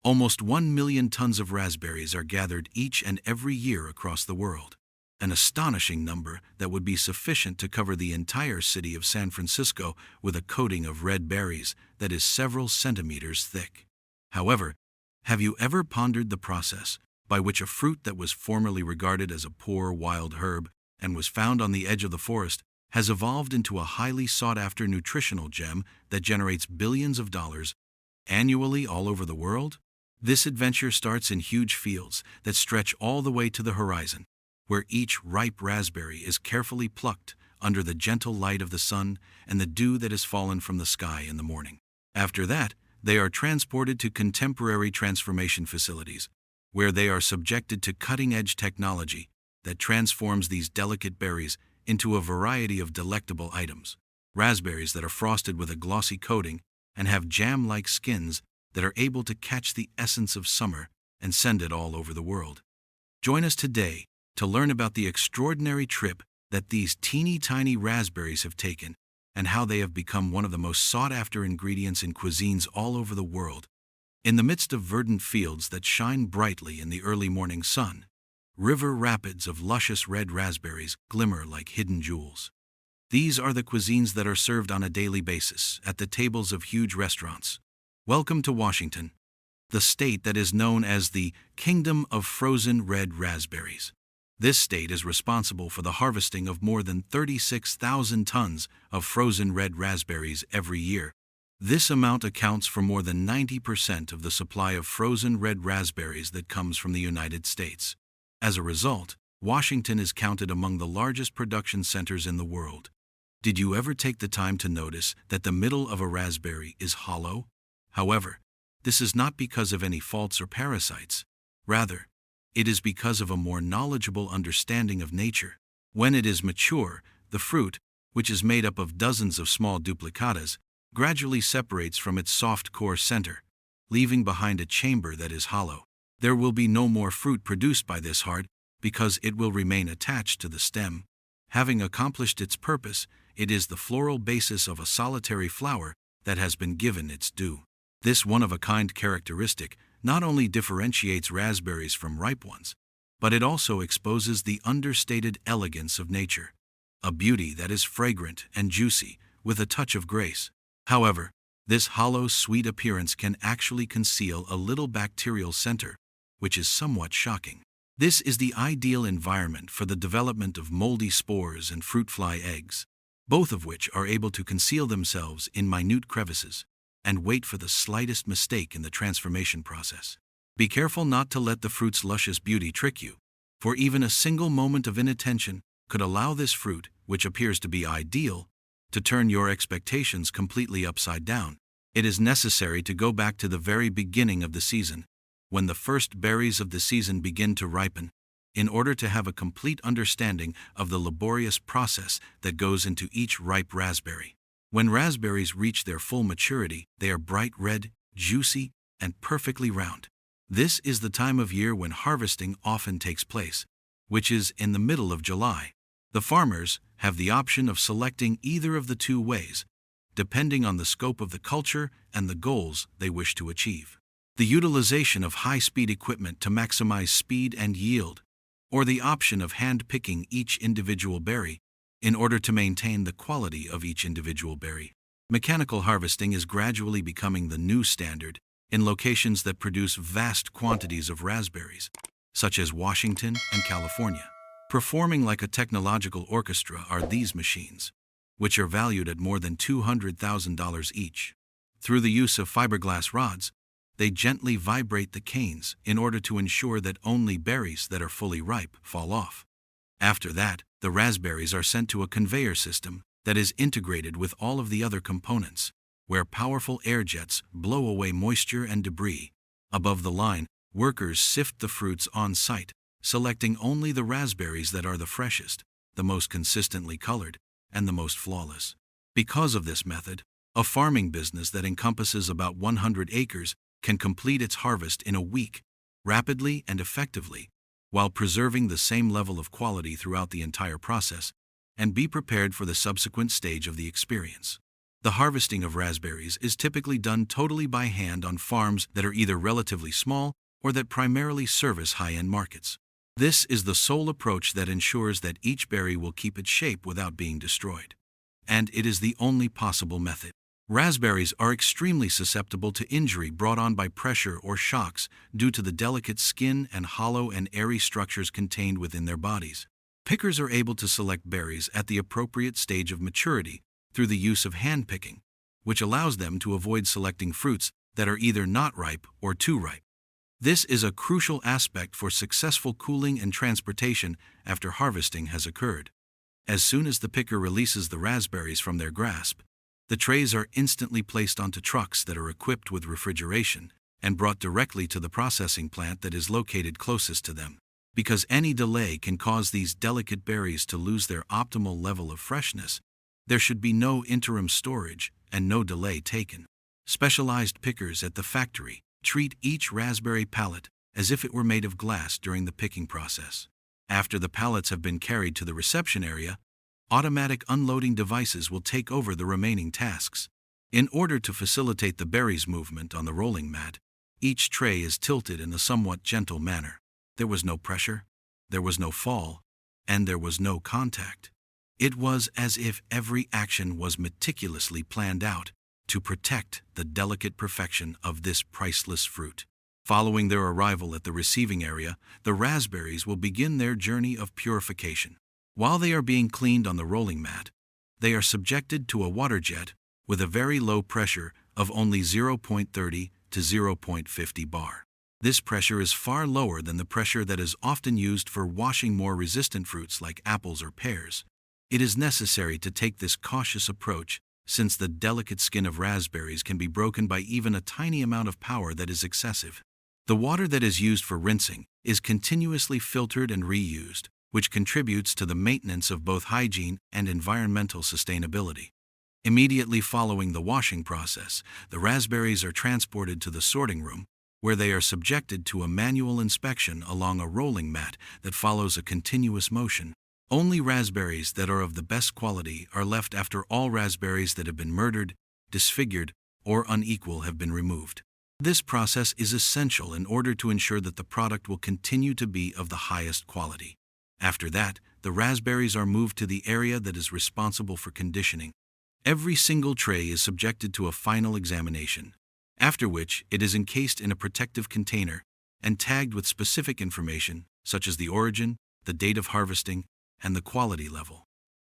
Almost 1 million tons of raspberries are gathered each and every year across the world. An astonishing number that would be sufficient to cover the entire city of San Francisco with a coating of red berries that is several centimeters thick. However, have you ever pondered the process by which a fruit that was formerly regarded as a poor wild herb and was found on the edge of the forest has evolved into a highly sought-after nutritional gem that generates billions of dollars annually all over the world? This adventure starts in huge fields that stretch all the way to the horizon, where each ripe raspberry is carefully plucked under the gentle light of the sun and the dew that has fallen from the sky in the morning. After that, they are transported to contemporary transformation facilities, where they are subjected to cutting-edge technology that transforms these delicate berries into a variety of delectable items. Raspberries that are frosted with a glossy coating and have jam-like skins that are able to catch the essence of summer and send it all over the world. Join us today to learn about the extraordinary trip that these teeny-tiny raspberries have taken and how they have become one of the most sought-after ingredients in cuisines all over the world. In the midst of verdant fields that shine brightly in the early morning sun, river rapids of luscious red raspberries glimmer like hidden jewels. These are the cuisines that are served on a daily basis at the tables of huge restaurants. Welcome to Washington, the state that is known as the Kingdom of Frozen Red Raspberries. This state is responsible for the harvesting of more than 36,000 tons of frozen red raspberries every year. This amount accounts for more than 90% of the supply of frozen red raspberries that comes from the United States. As a result, Washington is counted among the largest production centers in the world. Did you ever take the time to notice that the middle of a raspberry is hollow? However, this is not because of any faults or parasites. Rather, it is because of a more knowledgeable understanding of nature. When it is mature, the fruit, which is made up of dozens of small duplicatas, gradually separates from its soft core center, leaving behind a chamber that is hollow. There will be no more fruit produced by this heart because it will remain attached to the stem. Having accomplished its purpose, it is the floral basis of a solitary flower that has been given its due. This one-of-a-kind characteristic not only differentiates raspberries from ripe ones, but it also exposes the understated elegance of nature, a beauty that is fragrant and juicy with a touch of grace. However, this hollow, sweet appearance can actually conceal a little bacterial center, which is somewhat shocking. This is the ideal environment for the development of moldy spores and fruit fly eggs, both of which are able to conceal themselves in minute crevices and wait for the slightest mistake in the transformation process. Be careful not to let the fruit's luscious beauty trick you, for even a single moment of inattention could allow this fruit, which appears to be ideal, to turn your expectations completely upside down. It is necessary to go back to the very beginning of the season, when the first berries of the season begin to ripen, in order to have a complete understanding of the laborious process that goes into each ripe raspberry. When raspberries reach their full maturity, they are bright red, juicy, and perfectly round. This is the time of year when harvesting often takes place, which is in the middle of July. The farmers have the option of selecting either of the two ways, depending on the scope of the culture and the goals they wish to achieve. The utilization of high-speed equipment to maximize speed and yield, or the option of hand-picking each individual berry in order to maintain the quality of each individual berry. Mechanical harvesting is gradually becoming the new standard in locations that produce vast quantities of raspberries, such as Washington and California. Performing like a technological orchestra are these machines, which are valued at more than $200,000 each. Through the use of fiberglass rods, they gently vibrate the canes in order to ensure that only berries that are fully ripe fall off. After that, the raspberries are sent to a conveyor system that is integrated with all of the other components, where powerful air jets blow away moisture and debris. Above the line, workers sift the fruits on site, selecting only the raspberries that are the freshest, the most consistently colored, and the most flawless. Because of this method, a farming business that encompasses about 100 acres can complete its harvest in a week, rapidly and effectively, while preserving the same level of quality throughout the entire process, and be prepared for the subsequent stage of the experience. The harvesting of raspberries is typically done totally by hand on farms that are either relatively small or that primarily service high-end markets. This is the sole approach that ensures that each berry will keep its shape without being destroyed. And it is the only possible method. Raspberries are extremely susceptible to injury brought on by pressure or shocks due to the delicate skin and hollow and airy structures contained within their bodies. Pickers are able to select berries at the appropriate stage of maturity through the use of hand picking, which allows them to avoid selecting fruits that are either not ripe or too ripe. This is a crucial aspect for successful cooling and transportation after harvesting has occurred. As soon as the picker releases the raspberries from their grasp, the trays are instantly placed onto trucks that are equipped with refrigeration and brought directly to the processing plant that is located closest to them. Because any delay can cause these delicate berries to lose their optimal level of freshness, there should be no interim storage and no delay taken. Specialized pickers at the factory treat each raspberry pallet as if it were made of glass during the picking process. After the pallets have been carried to the reception area, automatic unloading devices will take over the remaining tasks. In order to facilitate the berries' movement on the rolling mat, each tray is tilted in a somewhat gentle manner. There was no pressure, there was no fall, and there was no contact. It was as if every action was meticulously planned out to protect the delicate perfection of this priceless fruit. Following their arrival at the receiving area, the raspberries will begin their journey of purification. While they are being cleaned on the rolling mat, they are subjected to a water jet with a very low pressure of only 0.30 to 0.50 bar. This pressure is far lower than the pressure that is often used for washing more resistant fruits like apples or pears. It is necessary to take this cautious approach since the delicate skin of raspberries can be broken by even a tiny amount of power that is excessive. The water that is used for rinsing is continuously filtered and reused, which contributes to the maintenance of both hygiene and environmental sustainability. Immediately following the washing process, the raspberries are transported to the sorting room, where they are subjected to a manual inspection along a rolling mat that follows a continuous motion. Only raspberries that are of the best quality are left after all raspberries that have been murdered, disfigured, or unequal have been removed. This process is essential in order to ensure that the product will continue to be of the highest quality. After that, the raspberries are moved to the area that is responsible for conditioning. Every single tray is subjected to a final examination, after which it is encased in a protective container and tagged with specific information such as the origin, the date of harvesting, and the quality level.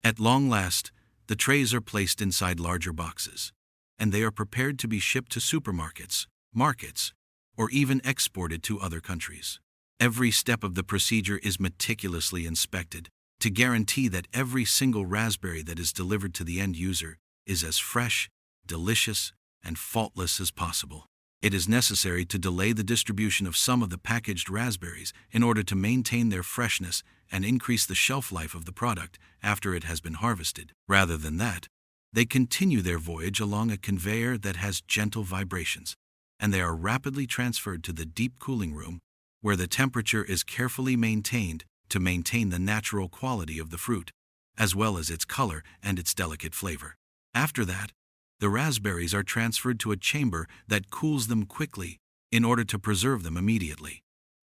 At long last, the trays are placed inside larger boxes, and they are prepared to be shipped to supermarkets, markets, or even exported to other countries. Every step of the procedure is meticulously inspected to guarantee that every single raspberry that is delivered to the end user is as fresh, delicious, and faultless as possible. It is necessary to delay the distribution of some of the packaged raspberries in order to maintain their freshness and increase the shelf life of the product after it has been harvested. Rather than that, they continue their voyage along a conveyor that has gentle vibrations, and they are rapidly transferred to the deep cooling room, where the temperature is carefully maintained to maintain the natural quality of the fruit, as well as its color and its delicate flavor. After that, the raspberries are transferred to a chamber that cools them quickly in order to preserve them immediately.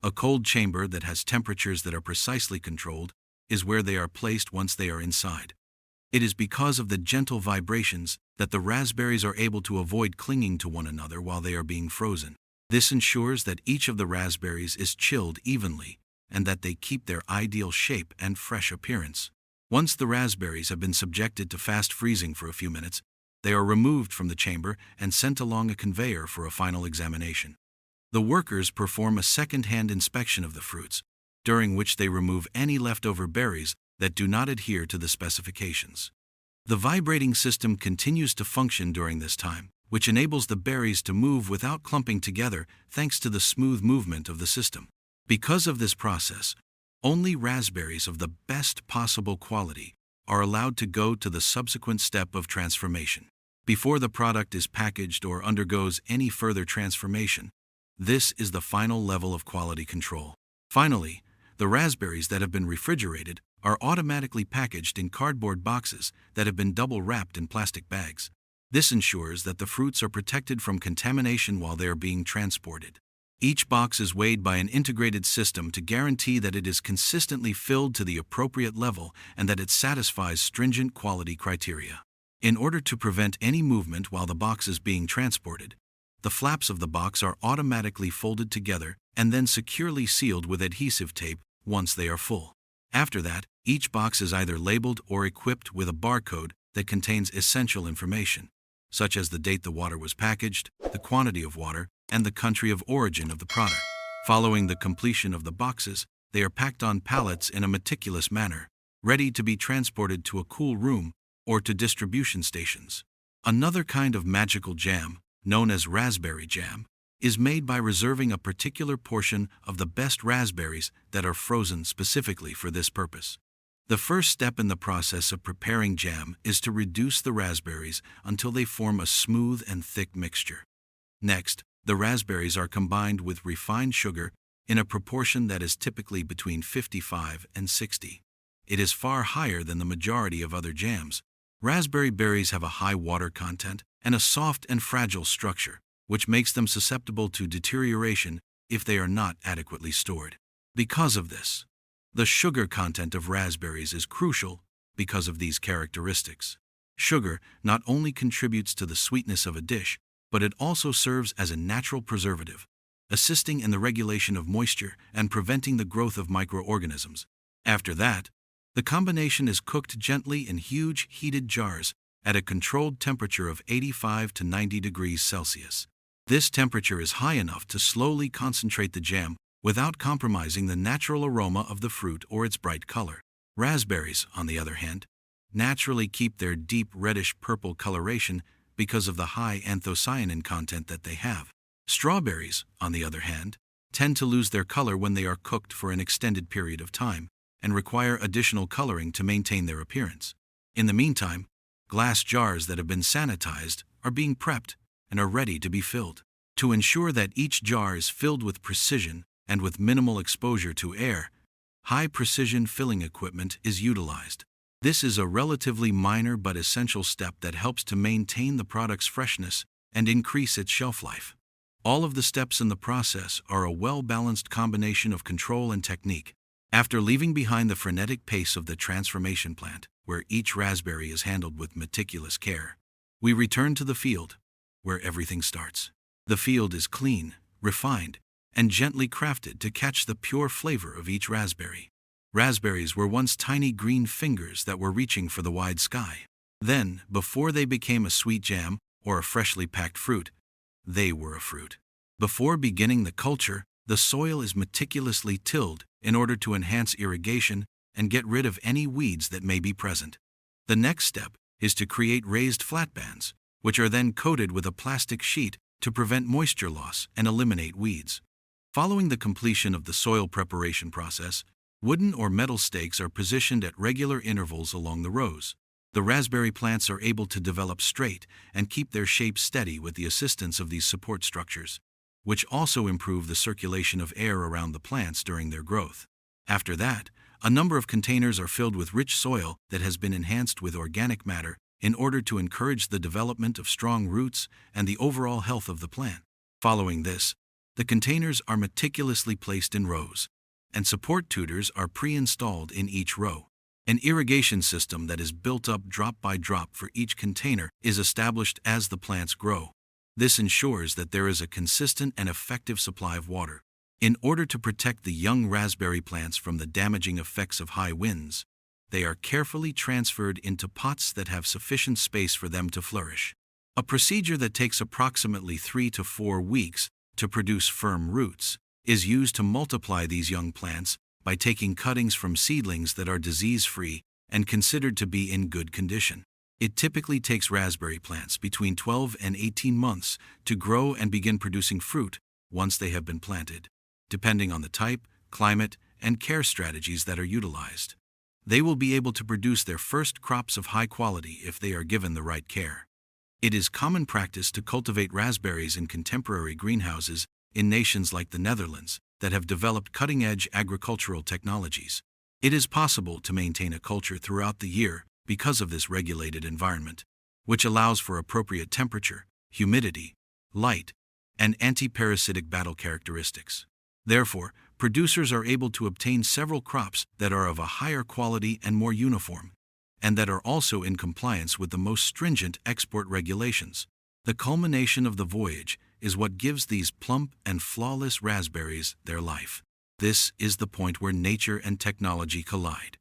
A cold chamber that has temperatures that are precisely controlled is where they are placed once they are inside. It is because of the gentle vibrations that the raspberries are able to avoid clinging to one another while they are being frozen. This ensures that each of the raspberries is chilled evenly and that they keep their ideal shape and fresh appearance. Once the raspberries have been subjected to fast freezing for a few minutes, they are removed from the chamber and sent along a conveyor for a final examination. The workers perform a second-hand inspection of the fruits, during which they remove any leftover berries that do not adhere to the specifications. The vibrating system continues to function during this time, which enables the berries to move without clumping together thanks to the smooth movement of the system. Because of this process, only raspberries of the best possible quality are allowed to go to the subsequent step of transformation. Before the product is packaged or undergoes any further transformation, this is the final level of quality control. Finally, the raspberries that have been refrigerated are automatically packaged in cardboard boxes that have been double wrapped in plastic bags. This ensures that the fruits are protected from contamination while they are being transported. Each box is weighed by an integrated system to guarantee that it is consistently filled to the appropriate level and that it satisfies stringent quality criteria. In order to prevent any movement while the box is being transported, the flaps of the box are automatically folded together and then securely sealed with adhesive tape once they are full. After that, each box is either labeled or equipped with a barcode that contains essential information, such as the date the water was packaged, the quantity of water, and the country of origin of the product. Following the completion of the boxes, they are packed on pallets in a meticulous manner, ready to be transported to a cool room or to distribution stations. Another kind of magical jam, known as raspberry jam, is made by reserving a particular portion of the best raspberries that are frozen specifically for this purpose. The first step in the process of preparing jam is to reduce the raspberries until they form a smooth and thick mixture. Next, the raspberries are combined with refined sugar in a proportion that is typically between 55 and 60. It is far higher than the majority of other jams. Raspberry berries have a high water content and a soft and fragile structure, which makes them susceptible to deterioration if they are not adequately stored. Because of this, the sugar content of raspberries is crucial because of these characteristics. Sugar not only contributes to the sweetness of a dish, but it also serves as a natural preservative, assisting in the regulation of moisture and preventing the growth of microorganisms. After that, the combination is cooked gently in huge heated jars at a controlled temperature of 85 to 90 degrees Celsius. This temperature is high enough to slowly concentrate the jam without compromising the natural aroma of the fruit or its bright color. Raspberries, on the other hand, naturally keep their deep reddish-purple coloration because of the high anthocyanin content that they have. Strawberries, on the other hand, tend to lose their color when they are cooked for an extended period of time and require additional coloring to maintain their appearance. In the meantime, glass jars that have been sanitized are being prepped and are ready to be filled. To ensure that each jar is filled with precision and with minimal exposure to air, high-precision filling equipment is utilized. This is a relatively minor but essential step that helps to maintain the product's freshness and increase its shelf life. All of the steps in the process are a well-balanced combination of control and technique. After leaving behind the frenetic pace of the transformation plant, where each raspberry is handled with meticulous care, we return to the field, where everything starts. The field is clean, refined, and gently crafted to catch the pure flavor of each raspberry. Raspberries were once tiny green fingers that were reaching for the wide sky. Then, before they became a sweet jam or a freshly packed fruit, they were a fruit. Before beginning the culture, the soil is meticulously tilled in order to enhance irrigation and get rid of any weeds that may be present. The next step is to create raised flatbands, which are then coated with a plastic sheet to prevent moisture loss and eliminate weeds. Following the completion of the soil preparation process, wooden or metal stakes are positioned at regular intervals along the rows. The raspberry plants are able to develop straight and keep their shape steady with the assistance of these support structures, which also improve the circulation of air around the plants during their growth. After that, a number of containers are filled with rich soil that has been enhanced with organic matter in order to encourage the development of strong roots and the overall health of the plant. Following this, the containers are meticulously placed in rows, and support tutors are pre-installed in each row. An irrigation system that is built up drop by drop for each container is established as the plants grow. This ensures that there is a consistent and effective supply of water. In order to protect the young raspberry plants from the damaging effects of high winds, they are carefully transferred into pots that have sufficient space for them to flourish. A procedure that takes approximately 3 to 4 weeks to produce firm roots is used to multiply these young plants by taking cuttings from seedlings that are disease-free and considered to be in good condition. It typically takes raspberry plants between 12 and 18 months to grow and begin producing fruit once they have been planted, depending on the type, climate, and care strategies that are utilized. They will be able to produce their first crops of high quality if they are given the right care. It is common practice to cultivate raspberries in contemporary greenhouses in nations like the Netherlands that have developed cutting-edge agricultural technologies. It is possible to maintain a culture throughout the year because of this regulated environment, which allows for appropriate temperature, humidity, light, and anti-parasitic battle characteristics. Therefore, producers are able to obtain several crops that are of a higher quality and more uniform, and that are also in compliance with the most stringent export regulations. The culmination of the voyage is what gives these plump and flawless raspberries their life. This is the point where nature and technology collide,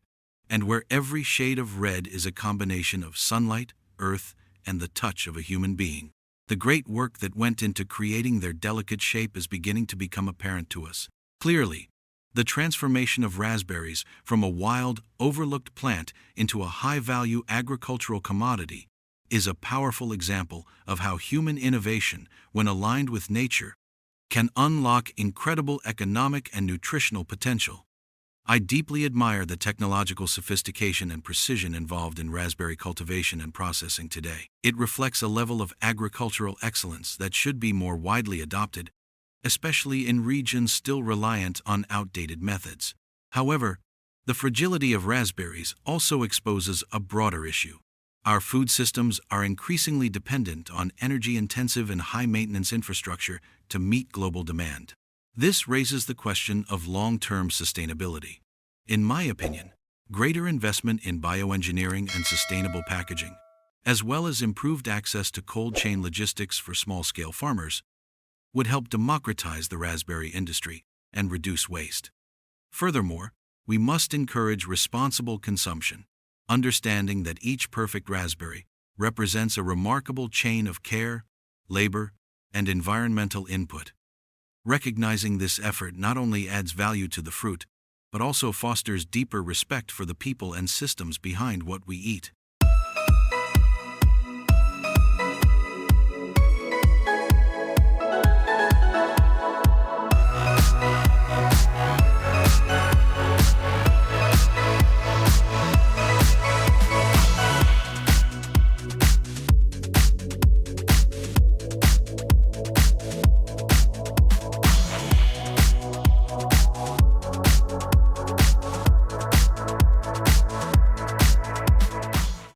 and where every shade of red is a combination of sunlight, earth, and the touch of a human being. The great work that went into creating their delicate shape is beginning to become apparent to us. Clearly, the transformation of raspberries from a wild, overlooked plant into a high-value agricultural commodity is a powerful example of how human innovation, when aligned with nature, can unlock incredible economic and nutritional potential. I deeply admire the technological sophistication and precision involved in raspberry cultivation and processing today. It reflects a level of agricultural excellence that should be more widely adopted, especially in regions still reliant on outdated methods. However, the fragility of raspberries also exposes a broader issue. Our food systems are increasingly dependent on energy-intensive and high-maintenance infrastructure to meet global demand. This raises the question of long-term sustainability. In my opinion, greater investment in bioengineering and sustainable packaging, as well as improved access to cold chain logistics for small-scale farmers, would help democratize the raspberry industry and reduce waste. Furthermore, we must encourage responsible consumption, understanding that each perfect raspberry represents a remarkable chain of care, labor, and environmental input. Recognizing this effort not only adds value to the fruit, but also fosters deeper respect for the people and systems behind what we eat.